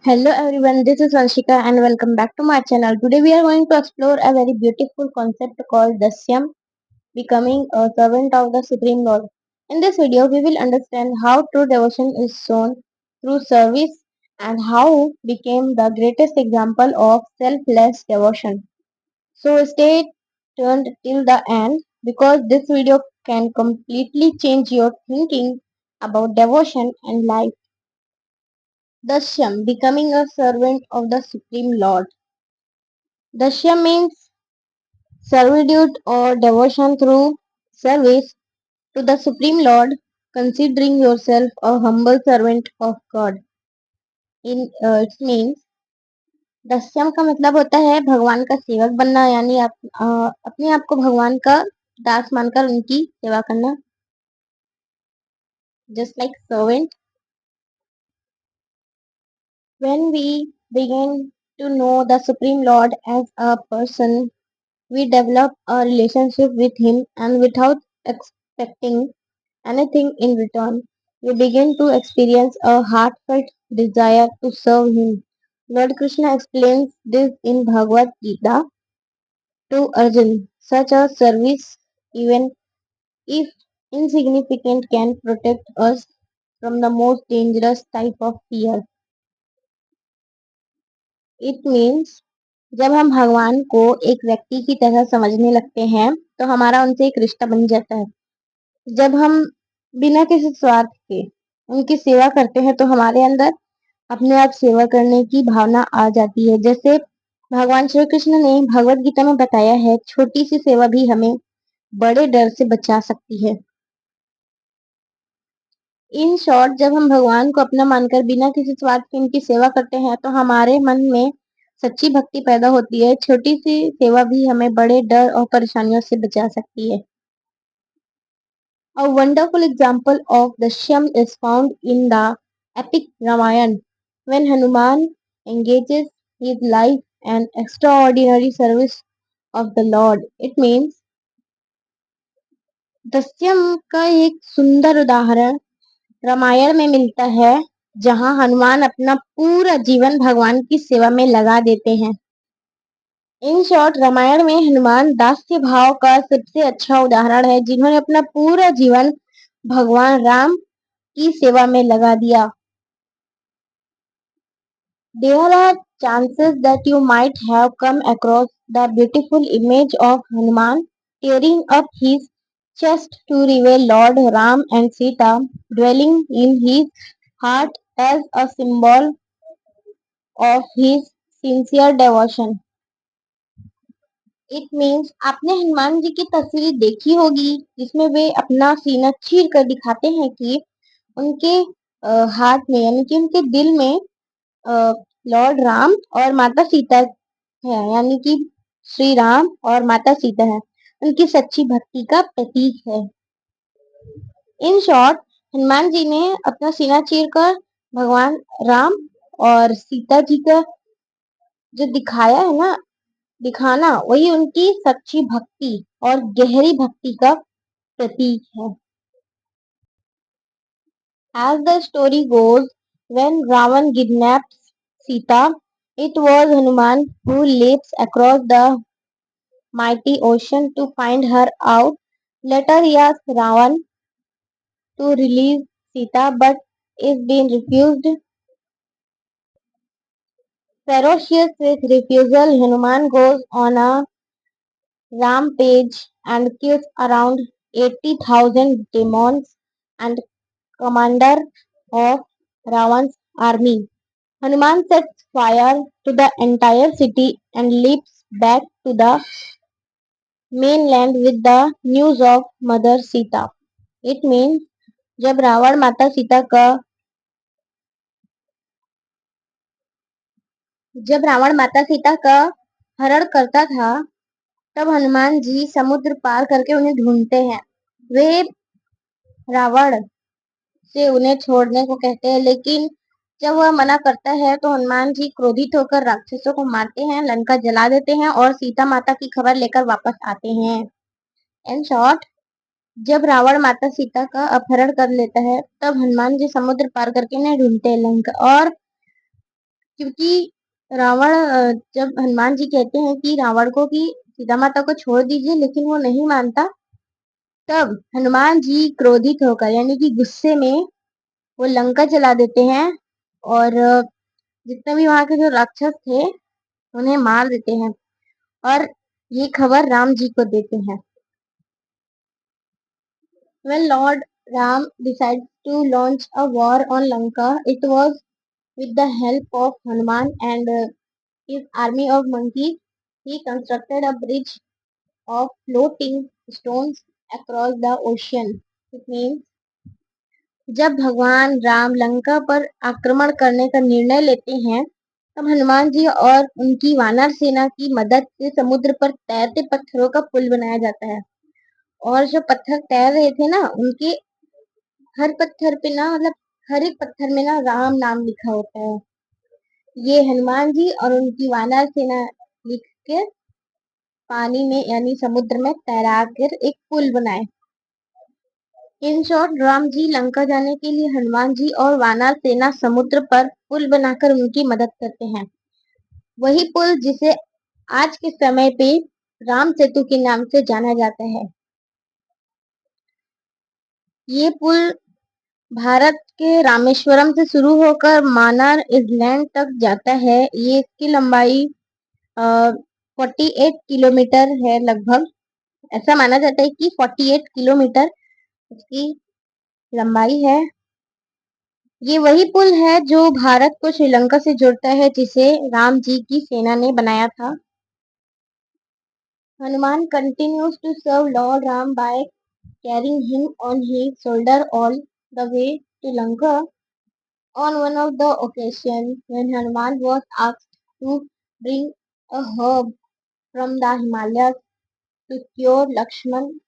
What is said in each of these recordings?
Hello everyone, this is Vanshika and welcome back to my channel. Today we are going to explore a very beautiful concept called Dasyam, becoming a servant of the Supreme Lord. In this video, we will understand how true devotion is shown through service and how became the greatest example of selfless devotion. So stay tuned till the end because this video can completely change your thinking about devotion and life. Dashyam, becoming a servant of the Supreme Lord. Dasya means servitude or devotion through service to the Supreme Lord, considering yourself a humble servant of God. It means दस्यम का मतलब होता है भगवान का सेवक बनना, यानी आप अपने आप को भगवान का दास मानकर उनकी सेवा करना. Just like servant. When we begin to know the Supreme Lord as a person, we develop a relationship with Him, and without expecting anything in return, we begin to experience a heartfelt desire to serve Him. Lord Krishna explains this in Bhagavad Gita to Arjun. Such a service, even if insignificant, can protect us from the most dangerous type of fear. It means जब हम भगवान को एक व्यक्ति की तरह समझने लगते हैं तो हमारा उनसे एक रिश्ता बन जाता है. जब हम बिना किसी स्वार्थ के उनकी सेवा करते हैं तो हमारे अंदर अपने आप सेवा करने की भावना आ जाती है. जैसे भगवान श्री कृष्ण ने भगवत गीता में बताया है, छोटी सी सेवा भी हमें बड़े डर से बचा सकती है. इन शॉर्ट, जब हम भगवान को अपना मानकर बिना किसी स्वार्थ के उनकी सेवा करते हैं तो हमारे मन में सच्ची भक्ति पैदा होती है. छोटी सी सेवा भी हमें बड़े डर और परेशानियों से बचा सकती है. A wonderful example of the Shyam is found in the epic Ramayana, when Hanuman engages his life and extraordinary service of the Lord. It means दस्यम का एक सुंदर उदाहरण रामायण में मिलता है, जहां हनुमान अपना पूरा जीवन भगवान की सेवा में लगा देते हैं. इन शॉर्ट, रामायण में हनुमान दास्य भाव का सबसे अच्छा उदाहरण है, जिन्होंने अपना पूरा जीवन भगवान राम की सेवा में लगा दिया. There are chances that you might have come across the beautiful image of Hanuman tearing up his chest to reveal Lord Ram and Sita dwelling in his heart as a symbol of his sincere devotion. It means आपने हनुमान जी की तस्वीर देखी होगी जिसमें वे अपना सीना चीर कर दिखाते हैं कि उनके हाथ में, यानी कि उनके दिल में लॉर्ड राम और माता सीता है, यानी कि श्री राम और माता सीता है. उनकी सच्ची भक्ति का प्रतीक है. इन शॉर्ट, हनुमान जी ने अपना सीना चीर कर भगवान राम और सीता जी का जो दिखाया है ना, दिखाना, वही उनकी सच्ची भक्ति और गहरी भक्ति का प्रतीक है. As the story goes, when Ravan kidnaps Sita, it was Hanuman who leaps across the mighty ocean to find her out. Later he asks Ravan to release Sita but is being refused. Ferocious with refusal, Hanuman goes on a rampage and kills around 80,000 demons and commander of Ravan's army. Hanuman sets fire to the entire city and leaps back to the mainland with the news of Mother Sita. It means जब रावण माता सीता का जब रावण माता सीता का हरण करता था, तब हनुमान जी समुद्र पार करके उन्हें ढूंढते हैं. वे रावण से उन्हें छोड़ने को कहते हैं, लेकिन जब वह मना करता है तो हनुमान जी क्रोधित होकर राक्षसों को मारते हैं, लंका जला देते हैं और सीता माता की खबर लेकर वापस आते हैं. इन शॉर्ट, जब रावण माता सीता का अपहरण कर लेता है, तब हनुमान जी समुद्र पार करके उन्हें ढूंढते हैं लंका, और क्योंकि रावण जब हनुमान जी कहते हैं कि रावण को कि सीता माता को छोड़ दीजिए, लेकिन वो नहीं मानता, तब हनुमान जी क्रोधित होकर यानी कि गुस्से में वो लंका जला देते हैं और जितने भी वहां के जो राक्षस थे उन्हें मार देते हैं और ये खबर राम जी को देते हैं। When Lord Ram decided to launch a war on Lanka, it was with the help of Hanuman and his army of monkeys. He constructed a bridge of floating stones across the ocean. It means जब भगवान राम लंका पर आक्रमण करने का निर्णय लेते हैं, तब हनुमान जी और उनकी वानर सेना की मदद से समुद्र पर तैरते पत्थरों का पुल बनाया जाता है। और जो पत्थर तैर रहे थे ना, उनके हर पत्थर पे ना मतलब हर एक पत्थर में ना राम नाम लिखा होता है। ये हनुमान जी और उनकी वानर सेना लिख के पानी में यानी समुद्र में तैरा कर एक पुल बनाए। इन शॉर्ट राम जी लंका जाने के लिए हनुमान जी और वानर सेना समुद्र पर पुल बनाकर उनकी मदद करते हैं। वही पुल जिसे आज के समय पे राम सेतु के नाम से जाना जाता है। ये पुल भारत के रामेश्वरम से शुरू होकर मान्नार आइलैंड तक जाता है। ये इसकी लंबाई 48 किलोमीटर है लगभग। ऐसा माना जाता है कि 48 किलोमीटर इसकी लंबाई है। ये वही पुल है जो भारत को श्रीलंका से जोड़ता है, जिसे राम जी की सेना ने बनाया था। Hanuman continues to serve Lord Ram by carrying him on his shoulder all the way to Lanka. On one of the occasions when Hanuman was asked to bring a herb from the Himalayas to cure Lakshman,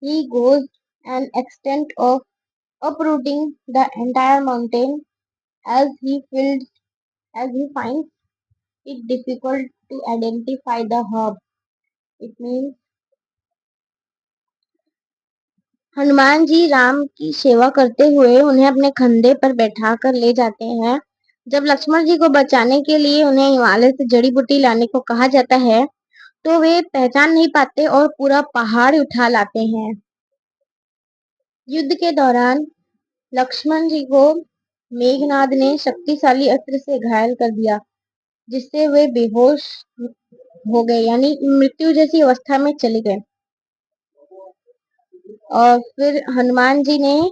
he goes an extent of uprooting the entire mountain as he finds it difficult to identify the herb. It means Hanuman ji Ram की सेवा करते हुए उन्हें अपने कंधे पर बैठाकर ले जाते हैं। जब लक्ष्मण जी को बचाने के लिए उन्हें हिमालय से जड़ी बूटी लाने को कहा जाता है, तो वे पहचान नहीं पाते और पूरा पहाड़ उठा लाते हैं। युद्ध के दौरान लक्ष्मण जी को मेघनाद ने शक्तिशाली अस्त्र से घायल कर दिया, जिससे वे बेहोश हो गए यानी मृत्यु जैसी अवस्था में चले गए। और फिर हनुमान जी ने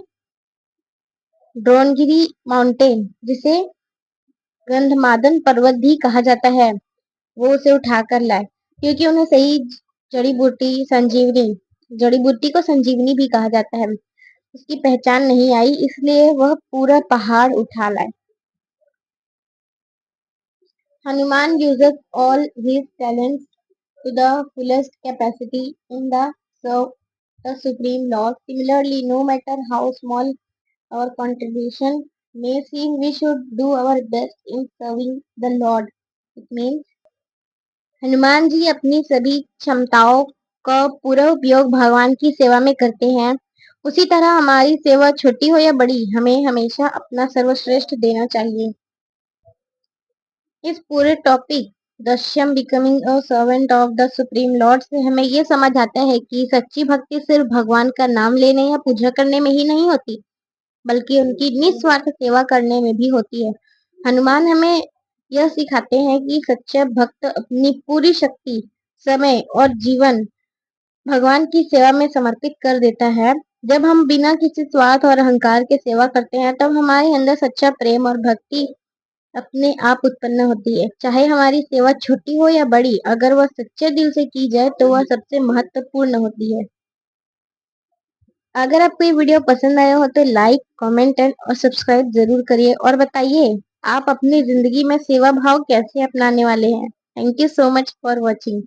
द्रोणगिरी माउंटेन, जिसे गंधमादन पर्वत भी कहा जाता है, वो उसे उठाकर लाए, क्योंकि उन्हें सही जड़ी बूटी को संजीवनी भी कहा जाता है, उसकी पहचान नहीं आई, इसलिए वह पूरा पहाड़ उठा लाए। Hanuman uses all his talents to the fullest capacity in the serve the Supreme Lord. Similarly, no matter how small our contribution may seem, we should do our best in serving the Lord. It means Hanuman ji अपनी सभी क्षमताओं का पूरा उपयोग भगवान की सेवा में करते हैं। उसी तरह हमारी सेवा छोटी हो या बड़ी, हमें हमेशा अपना सर्वश्रेष्ठ देना चाहिए। इस पूरे टॉपिक दश्यम becoming a servant of the supreme lord से हमें ये समझ आता है कि सच्ची भक्ति सिर्फ भगवान का नाम लेने या पूजा करने में ही नहीं होती, बल्कि उनकी निस्वार्थ सेवा करने में भी होती है। हनुमान हमें यह सिखाते हैं कि सच्चा भक्त अपनी पूरी शक्ति, समय और जीवन भगवान की सेवा में समर्पित कर देता है। जब हम बिना किसी स्वार्थ और अहंकार के सेवा करते हैं, तब हमारे अंदर सच्चा प्रेम और भक्ति अपने आप उत्पन्न होती है। चाहे हमारी सेवा छोटी हो या बड़ी, अगर वह सच्चे दिल से की जाए तो वह सबसे महत्वपूर्ण होती है। अगर आपको ये वीडियो पसंद आया हो तो लाइक, कमेंट एंड और सब्सक्राइब जरूर करिए और बताइए आप अपनी जिंदगी में सेवा भाव कैसे अपनाने वाले हैं। Thank you so much for watching.